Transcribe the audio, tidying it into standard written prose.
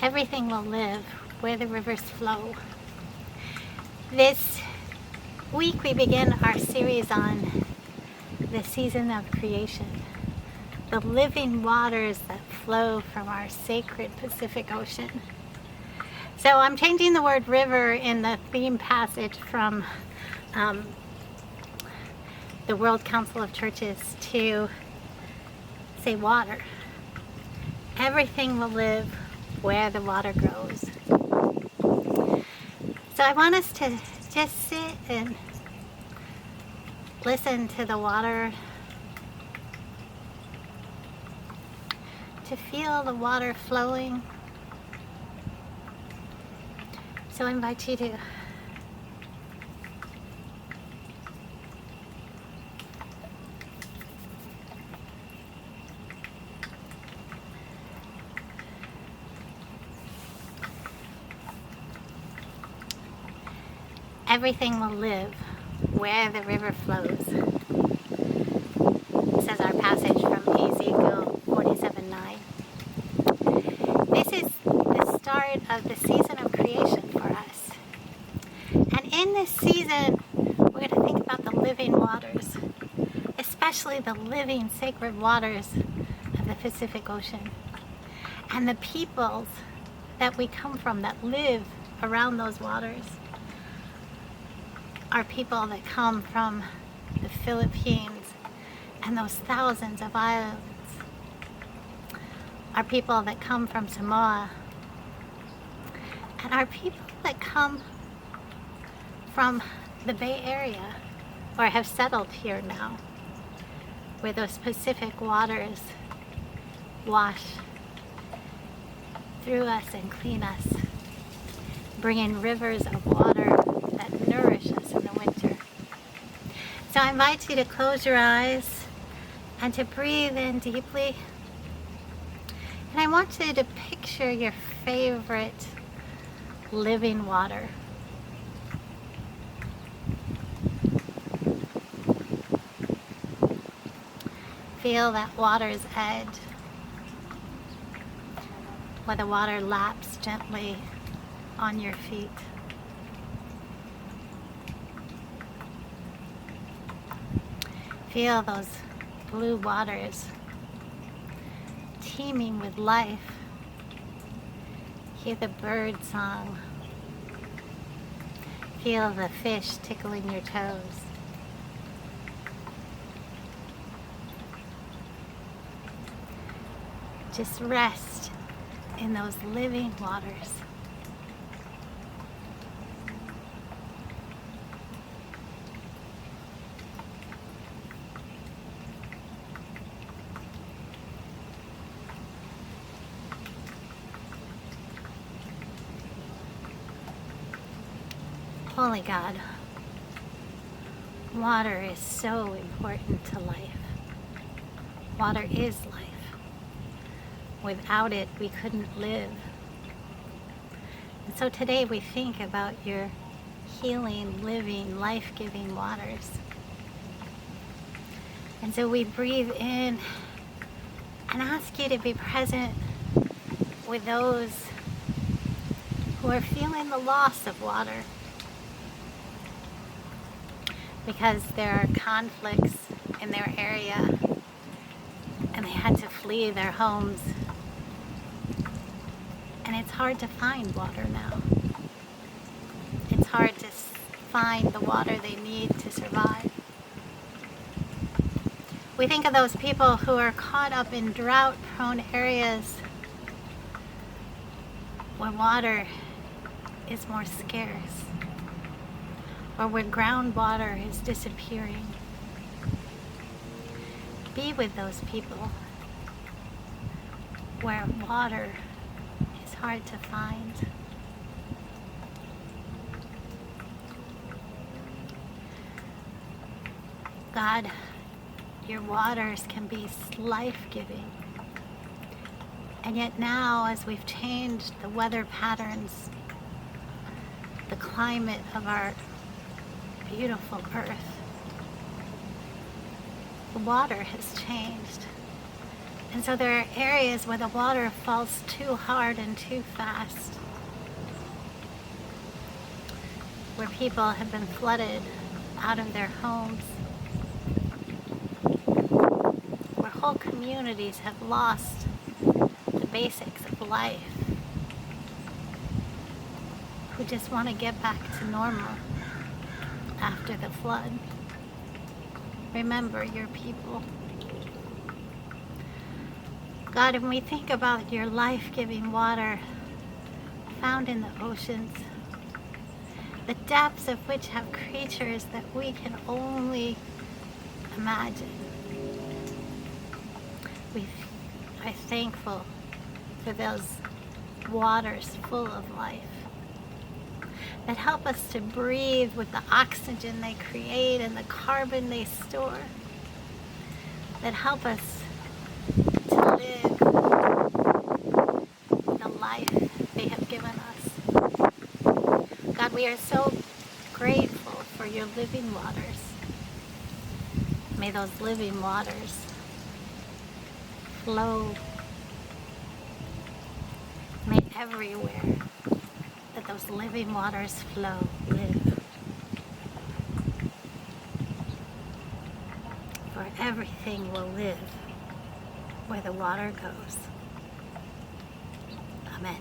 Everything will live where the rivers flow. This week we begin our series on the season of creation, the living waters that flow from our sacred Pacific Ocean. So I'm changing the word river in the theme passage from the World Council of Churches to say water. Everything will live where the water grows. So I want us to just sit and listen to the water, to feel the water flowing. So I invite you to everything will live where the river flows. This is our passage from Ezekiel 47:9. This is the start of the season of creation for us. And in this season, we're going to think about the living waters, especially the living sacred waters of the Pacific Ocean. And the peoples that we come from that live around those waters are people that come from the Philippines and those thousands of islands, are people that come from Samoa, and are people that come from the Bay Area or have settled here now, where those Pacific waters wash through us and clean us, bringing rivers of water that nourish us in the winter. So I invite you to close your eyes and to breathe in deeply. And I want you to picture your favorite living water. Feel that water's edge, where the water laps gently on your feet. Feel those blue waters teeming with life. Hear the bird song. Feel the fish tickling your toes. Just rest in those living waters. Holy God, water is so important to life. Water is life. Without it, we couldn't live. And so today we think about your healing, living, life-giving waters. And so we breathe in and ask you to be present with those who are feeling the loss of water, because there are conflicts in their area and they had to flee their homes. And it's hard to find water now. It's hard to find the water they need to survive. We think of those people who are caught up in drought-prone areas where water is more scarce, or where groundwater is disappearing. Be with those people where water is hard to find. God, your waters can be life-giving. And yet now, as we've changed the weather patterns, the climate of our beautiful earth, the water has changed. And so there are areas where the water falls too hard and too fast, where people have been flooded out of their homes, where whole communities have lost the basics of life, who just want to get back to normal after the flood. Remember your people. God, when we think about your life-giving water found in the oceans, the depths of which have creatures that we can only imagine, we are thankful for those waters full of life that help us to breathe with the oxygen they create and the carbon they store, that help us to live the life they have given us. God, we are so grateful for your living waters. May those living waters flow. May everywhere that those living waters flow live. For everything will live where the water goes. Amen.